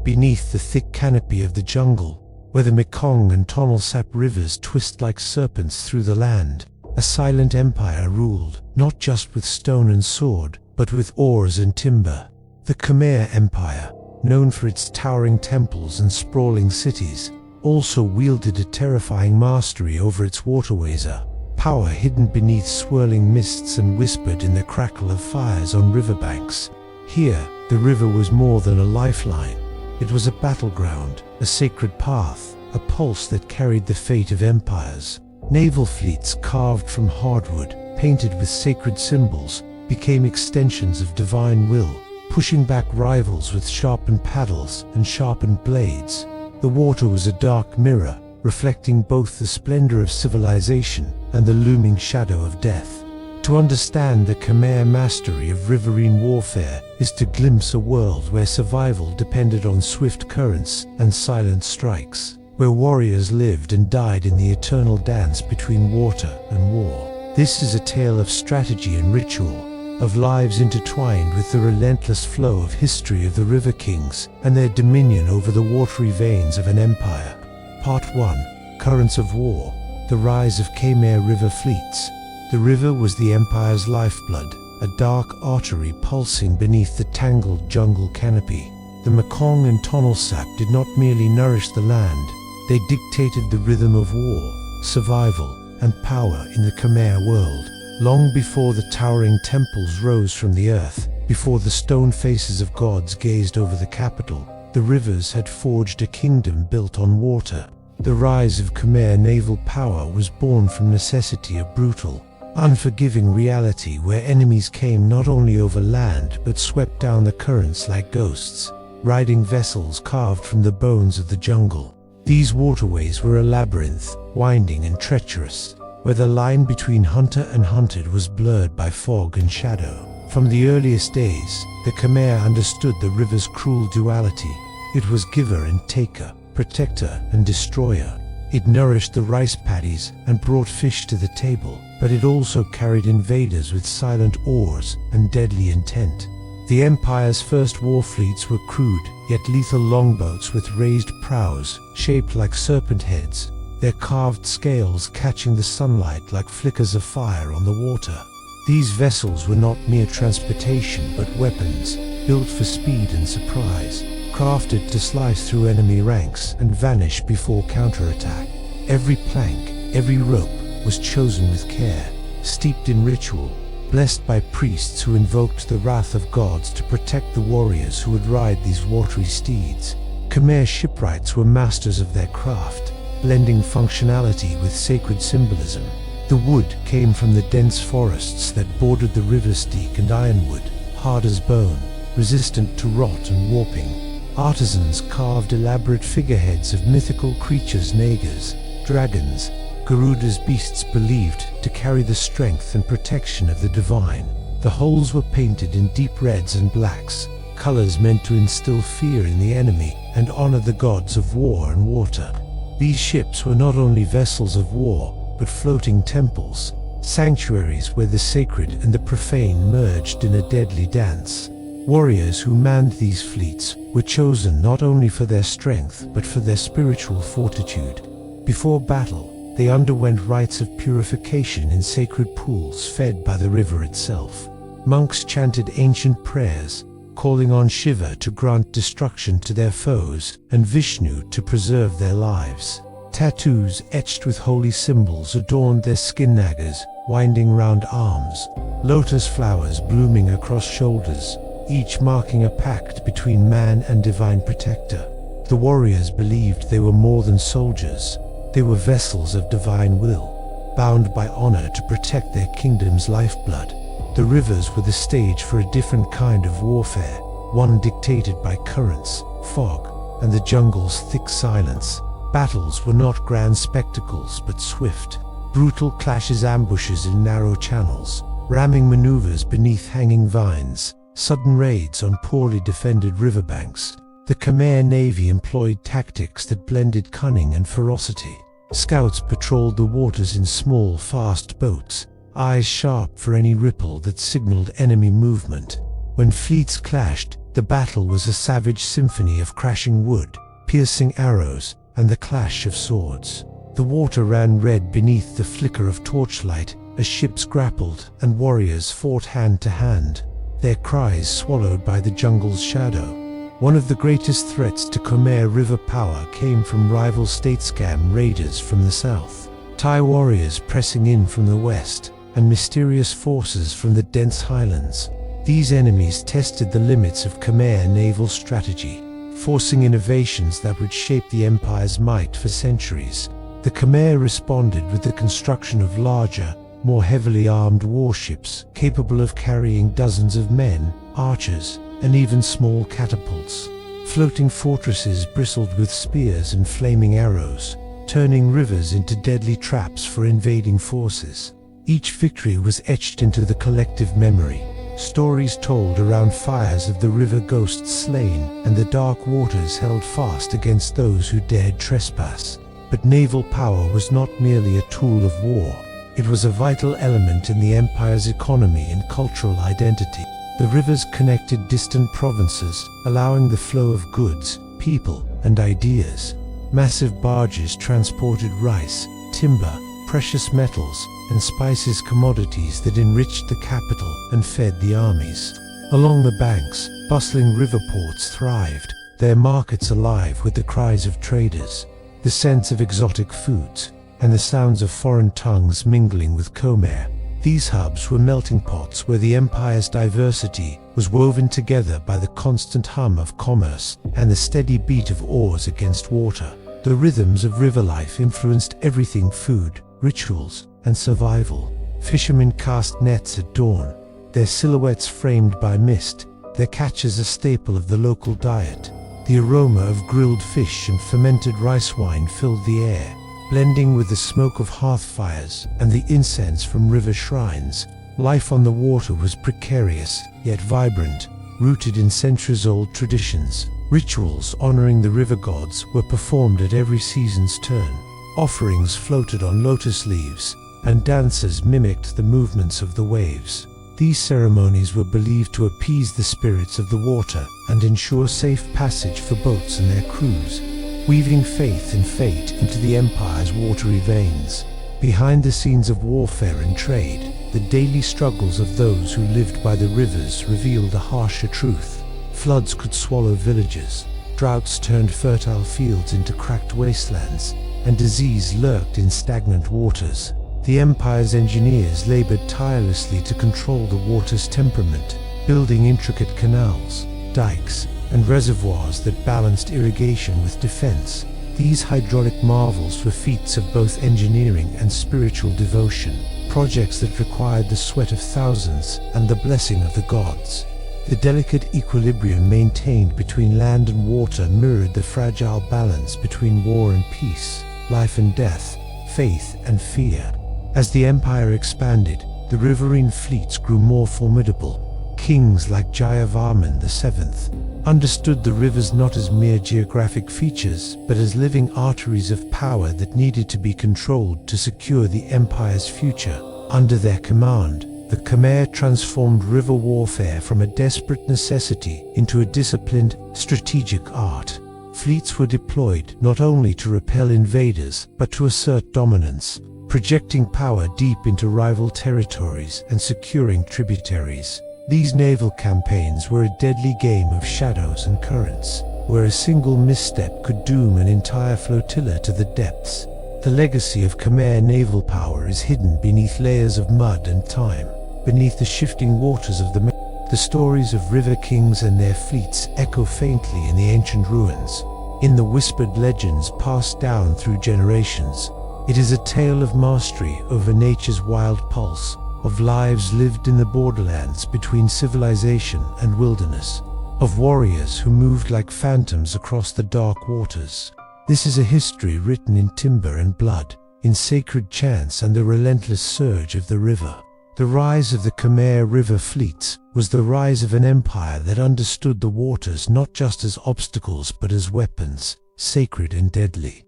beneath the thick canopy of the jungle, where the Mekong and Tonlesap rivers twist like serpents through the land, a silent empire ruled, not just with stone and sword, but with oars and timber. The Khmer Empire, known for its towering temples and sprawling cities, also wielded a terrifying mastery over its waterways, a power hidden beneath swirling mists and whispered in the crackle of fires on riverbanks. Here, the river was more than a lifeline. It was a battleground, a sacred path, a pulse that carried the fate of empires. Naval fleets carved from hardwood, painted with sacred symbols, became extensions of divine will, pushing back rivals with sharpened paddles and sharpened blades. The water was a dark mirror, reflecting both the splendor of civilization and the looming shadow of death. To understand the Khmer mastery of riverine warfare is to glimpse a world where survival depended on swift currents and silent strikes, where warriors lived and died in the eternal dance between water and war. This is a tale of strategy and ritual, of lives intertwined with the relentless flow of history of the River Kings and their dominion over the watery veins of an empire. Part 1. Currents of War. The Rise of Khmer River Fleets. The river was the empire's lifeblood, a dark artery pulsing beneath the tangled jungle canopy. The Mekong and Tonlesap did not merely nourish the land, they dictated the rhythm of war, survival, and power in the Khmer world. Long before the towering temples rose from the earth, before the stone faces of gods gazed over the capital, the rivers had forged a kingdom built on water. The rise of Khmer naval power was born from necessity, a brutal, unforgiving reality where enemies came not only over land but swept down the currents like ghosts, riding vessels carved from the bones of the jungle. These waterways were a labyrinth, winding and treacherous, where the line between hunter and hunted was blurred by fog and shadow. From the earliest days, the Khmer understood the river's cruel duality. It was giver and taker, protector and destroyer. It nourished the rice paddies and brought fish to the table, but it also carried invaders with silent oars and deadly intent. The empire's first war fleets were crude, yet lethal longboats with raised prows, shaped like serpent heads, their carved scales catching the sunlight like flickers of fire on the water. These vessels were not mere transportation but weapons, built for speed and surprise, crafted to slice through enemy ranks and vanish before counterattack. Every plank, every rope was chosen with care, steeped in ritual, blessed by priests who invoked the wrath of gods to protect the warriors who would ride these watery steeds. Khmer shipwrights were masters of their craft, blending functionality with sacred symbolism. The wood came from the dense forests that bordered the river's teak and ironwood, hard as bone, resistant to rot and warping. Artisans carved elaborate figureheads of mythical creatures, nagars, dragons, Garuda's beasts believed to carry the strength and protection of the divine. The hulls were painted in deep reds and blacks, colors meant to instill fear in the enemy and honor the gods of war and water. These ships were not only vessels of war, but floating temples, sanctuaries where the sacred and the profane merged in a deadly dance. Warriors who manned these fleets were chosen not only for their strength but for their spiritual fortitude. Before battle, they underwent rites of purification in sacred pools fed by the river itself. Monks chanted ancient prayers, calling on Shiva to grant destruction to their foes and Vishnu to preserve their lives. Tattoos etched with holy symbols adorned their skin naggers, winding round arms, lotus flowers blooming across shoulders, each marking a pact between man and divine protector. The warriors believed they were more than soldiers. They were vessels of divine will, bound by honor to protect their kingdom's lifeblood. The rivers were the stage for a different kind of warfare, one dictated by currents, fog, and the jungle's thick silence. Battles were not grand spectacles but swift, brutal clashes, ambushes in narrow channels, ramming maneuvers beneath hanging vines, sudden raids on poorly defended riverbanks. The Khmer Navy employed tactics that blended cunning and ferocity. Scouts patrolled the waters in small, fast boats, eyes sharp for any ripple that signaled enemy movement. When fleets clashed, The battle was a savage symphony of crashing wood, piercing arrows, and the clash of swords. The water ran red beneath the flicker of torchlight as ships grappled and warriors fought hand to hand, their cries swallowed by the jungle's shadow. One of the greatest threats to Khmer River power came from rival state-scam raiders from the south, Thai warriors pressing in from the west, and mysterious forces from the dense highlands. These enemies tested the limits of Khmer naval strategy, forcing innovations that would shape the empire's might for centuries. The Khmer responded with the construction of larger, more heavily armed warships capable of carrying dozens of men, archers, and even small catapults. Floating fortresses bristled with spears and flaming arrows, turning rivers into deadly traps for invading forces. Each victory was etched into the collective memory, stories told around fires of the river ghosts slain and the dark waters held fast against those who dared trespass. But naval power was not merely a tool of war. It was a vital element in the empire's economy and cultural identity. The rivers connected distant provinces, allowing the flow of goods, people, and ideas. Massive barges transported rice, timber, precious metals, and spices, commodities that enriched the capital and fed the armies. Along the banks, bustling river ports thrived, their markets alive with the cries of traders, the scents of exotic foods, and the sounds of foreign tongues mingling with Khmer. These hubs were melting pots where the empire's diversity was woven together by the constant hum of commerce and the steady beat of oars against water. The rhythms of river life influenced everything: food, rituals, and survival. Fishermen cast nets at dawn, their silhouettes framed by mist, their catches a staple of the local diet. The aroma of grilled fish and fermented rice wine filled the air, blending with the smoke of hearth fires and the incense from river shrines. Life on the water was precarious, yet vibrant, rooted in centuries-old traditions. Rituals honoring the river gods were performed at every season's turn. Offerings floated on lotus leaves, and dancers mimicked the movements of the waves. These ceremonies were believed to appease the spirits of the water and ensure safe passage for boats and their crews, weaving faith and fate into the empire's watery veins. Behind the scenes of warfare and trade, the daily struggles of those who lived by the rivers revealed a harsher truth. Floods could swallow villages, droughts turned fertile fields into cracked wastelands, and disease lurked in stagnant waters. The empire's engineers labored tirelessly to control the water's temperament, building intricate canals, dikes, and reservoirs that balanced irrigation with defense. These hydraulic marvels were feats of both engineering and spiritual devotion, projects that required the sweat of thousands and the blessing of the gods. The delicate equilibrium maintained between land and water mirrored the fragile balance between war and peace, life and death, faith and fear. As the empire expanded, the riverine fleets grew more formidable. Kings like Jayavarman VII understood the rivers not as mere geographic features, but as living arteries of power that needed to be controlled to secure the empire's future. Under their command, the Khmer transformed river warfare from a desperate necessity into a disciplined, strategic art. Fleets were deployed not only to repel invaders, but to assert dominance, projecting power deep into rival territories and securing tributaries. These naval campaigns were a deadly game of shadows and currents, where a single misstep could doom an entire flotilla to the depths. The legacy of Khmer naval power is hidden beneath layers of mud and time. Beneath the shifting waters of the Mekong, the stories of river kings and their fleets echo faintly in the ancient ruins. In the whispered legends passed down through generations, it is a tale of mastery over nature's wild pulse, of lives lived in the borderlands between civilization and wilderness, of warriors who moved like phantoms across the dark waters. This is a history written in timber and blood, in sacred chants and the relentless surge of the river. The rise of the Khmer River fleets was the rise of an empire that understood the waters not just as obstacles but as weapons, sacred and deadly.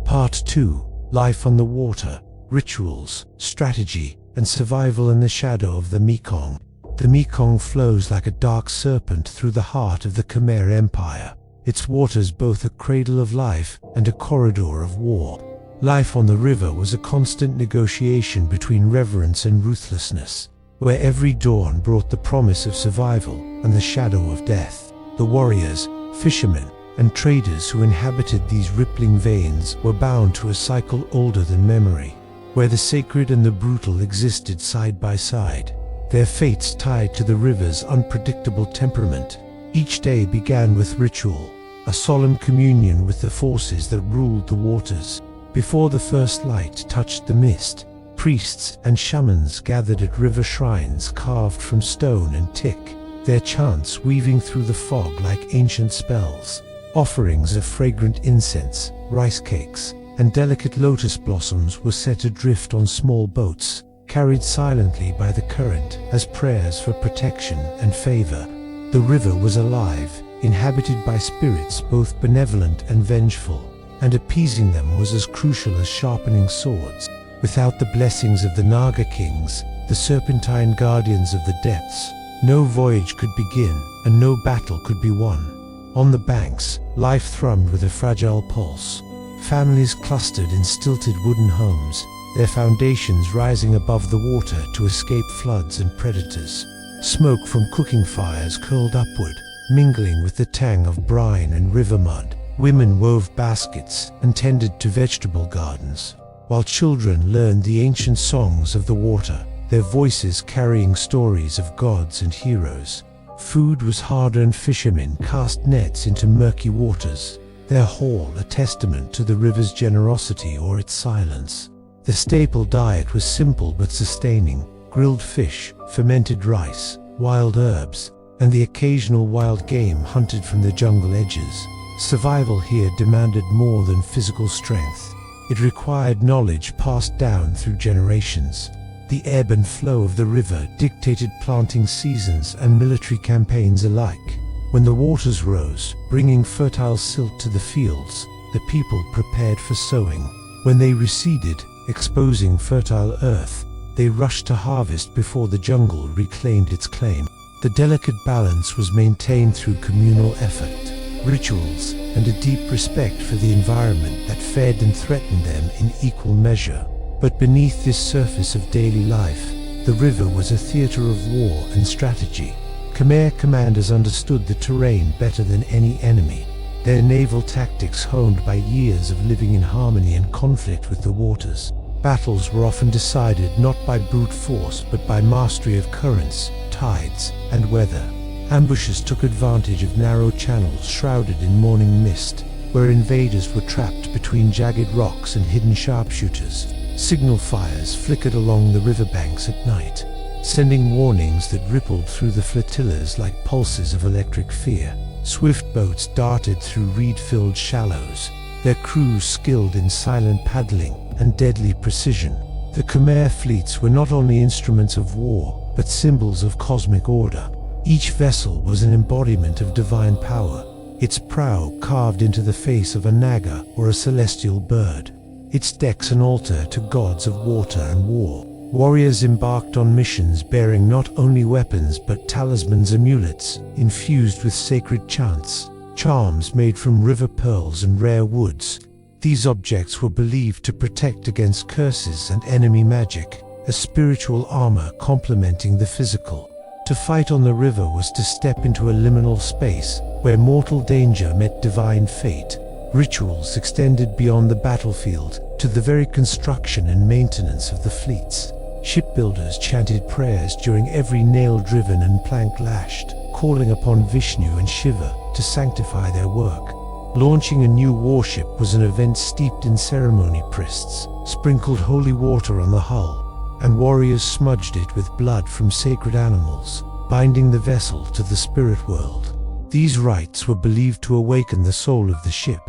Part 2. Life on the water, rituals, strategy, and survival in the shadow of the Mekong. The Mekong flows like a dark serpent through the heart of the Khmer Empire, its waters both a cradle of life and a corridor of war. Life on the river was a constant negotiation between reverence and ruthlessness, where every dawn brought the promise of survival and the shadow of death. The warriors, fishermen, and traders who inhabited these rippling veins were bound to a cycle older than memory, where the sacred and the brutal existed side by side, their fates tied to the river's unpredictable temperament. Each day began with ritual, a solemn communion with the forces that ruled the waters. Before the first light touched the mist, priests and shamans gathered at river shrines carved from stone and tick, their chants weaving through the fog like ancient spells. Offerings of fragrant incense, rice cakes, and delicate lotus blossoms were set adrift on small boats, carried silently by the current as prayers for protection and favor. The river was alive, inhabited by spirits both benevolent and vengeful, and appeasing them was as crucial as sharpening swords. Without the blessings of the Naga kings, the serpentine guardians of the depths, no voyage could begin and no battle could be won. On the banks, life thrummed with a fragile pulse. Families clustered in stilted wooden homes, their foundations rising above the water to escape floods and predators. Smoke from cooking fires curled upward, mingling with the tang of brine and river mud. Women wove baskets and tended to vegetable gardens, while children learned the ancient songs of the water, their voices carrying stories of gods and heroes. Food was hard-earned. Fishermen cast nets into murky waters, their haul a testament to the river's generosity or its silence. The staple diet was simple but sustaining: grilled fish, fermented rice, wild herbs, and the occasional wild game hunted from the jungle edges. Survival here demanded more than physical strength. It required knowledge passed down through generations. The ebb and flow of the river dictated planting seasons and military campaigns alike. When the waters rose, bringing fertile silt to the fields, the people prepared for sowing. When they receded, exposing fertile earth, they rushed to harvest before the jungle reclaimed its claim. The delicate balance was maintained through communal effort, rituals, and a deep respect for the environment that fed and threatened them in equal measure. But beneath this surface of daily life, the river was a theater of war and strategy. Khmer commanders understood the terrain better than any enemy, their naval tactics honed by years of living in harmony and conflict with the waters. Battles were often decided not by brute force but by mastery of currents, tides, and weather. Ambushes took advantage of narrow channels shrouded in morning mist, where invaders were trapped between jagged rocks and hidden sharpshooters. Signal fires flickered along the riverbanks at night, sending warnings that rippled through the flotillas like pulses of electric fear. Swift boats darted through reed-filled shallows, their crews skilled in silent paddling and deadly precision. The Khmer fleets were not only instruments of war, but symbols of cosmic order. Each vessel was an embodiment of divine power, its prow carved into the face of a naga or a celestial bird, its decks an altar to gods of water and war. Warriors embarked on missions bearing not only weapons but talismans, amulets infused with sacred chants, charms made from river pearls and rare woods. These objects were believed to protect against curses and enemy magic, a spiritual armor complementing the physical. To fight on the river was to step into a liminal space where mortal danger met divine fate. Rituals extended beyond the battlefield to the very construction and maintenance of the fleets. Shipbuilders chanted prayers during every nail driven and plank lashed, calling upon Vishnu and Shiva to sanctify their work. Launching a new warship was an event steeped in ceremony. Priests sprinkled holy water on the hull, and warriors smudged it with blood from sacred animals, binding the vessel to the spirit world. These rites were believed to awaken the soul of the ship,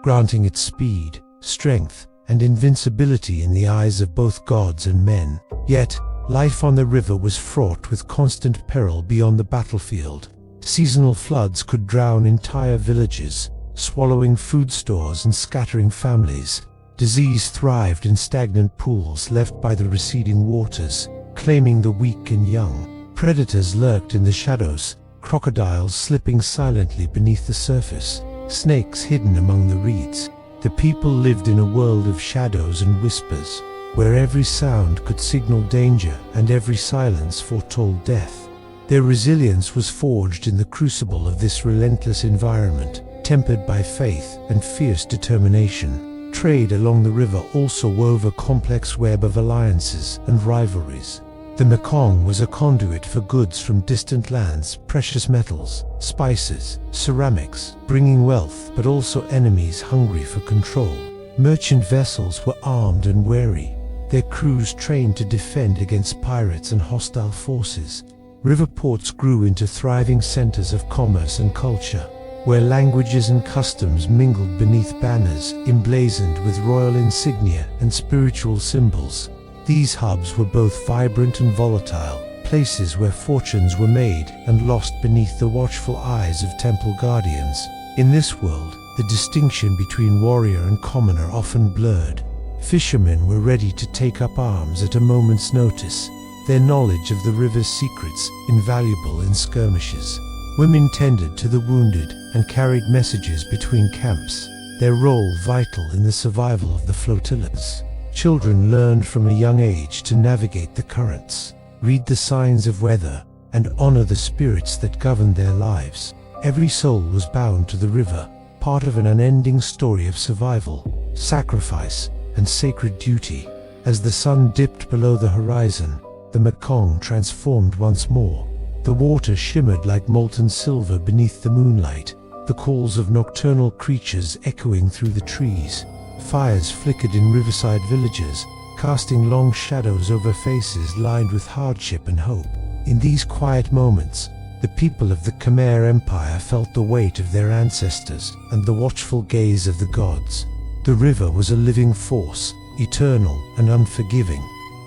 granting it speed, strength, and invincibility in the eyes of both gods and men. Yet, life on the river was fraught with constant peril beyond the battlefield. Seasonal floods could drown entire villages, swallowing food stores and scattering families. Disease thrived in stagnant pools left by the receding waters, claiming the weak and young. Predators lurked in the shadows, crocodiles slipping silently beneath the surface, snakes hidden among the reeds. The people lived in a world of shadows and whispers, where every sound could signal danger and every silence foretold death. Their resilience was forged in the crucible of this relentless environment, tempered by faith and fierce determination. Trade along the river also wove a complex web of alliances and rivalries. The Mekong was a conduit for goods from distant lands, precious metals, spices, ceramics, bringing wealth, but also enemies hungry for control. Merchant vessels were armed and wary, their crews trained to defend against pirates and hostile forces. River ports grew into thriving centers of commerce and culture, where languages and customs mingled beneath banners emblazoned with royal insignia and spiritual symbols. These hubs were both vibrant and volatile, places where fortunes were made and lost beneath the watchful eyes of temple guardians. In this world, the distinction between warrior and commoner often blurred. Fishermen were ready to take up arms at a moment's notice, their knowledge of the river's secrets invaluable in skirmishes. Women tended to the wounded and carried messages between camps, their role vital in the survival of the flotillas. Children learned from a young age to navigate the currents, read the signs of weather, and honor the spirits that governed their lives. Every soul was bound to the river, part of an unending story of survival, sacrifice, and sacred duty. As the sun dipped below the horizon, the Mekong transformed once more. The water shimmered like molten silver beneath the moonlight, the calls of nocturnal creatures echoing through the trees. Fires flickered in riverside villages, casting long shadows over faces lined with hardship and hope. In these quiet moments, the people of the Khmer Empire felt the weight of their ancestors and the watchful gaze of the gods. The river was a living force, eternal and unforgiving,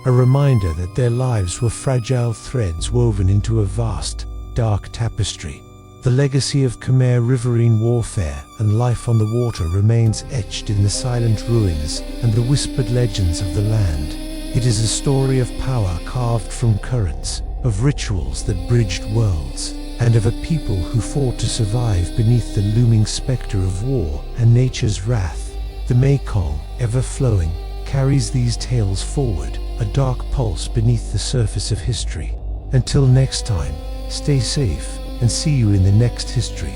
a reminder that their lives were fragile threads woven into a vast, dark tapestry. The legacy of Khmer Riverine warfare and life on the water remains etched in the silent ruins and the whispered legends of the land. It is a story of power carved from currents, of rituals that bridged worlds, and of a people who fought to survive beneath the looming specter of war and nature's wrath. The Mekong, ever flowing, carries these tales forward, a dark pulse beneath the surface of history. Until next time, stay safe, and see you in the next history.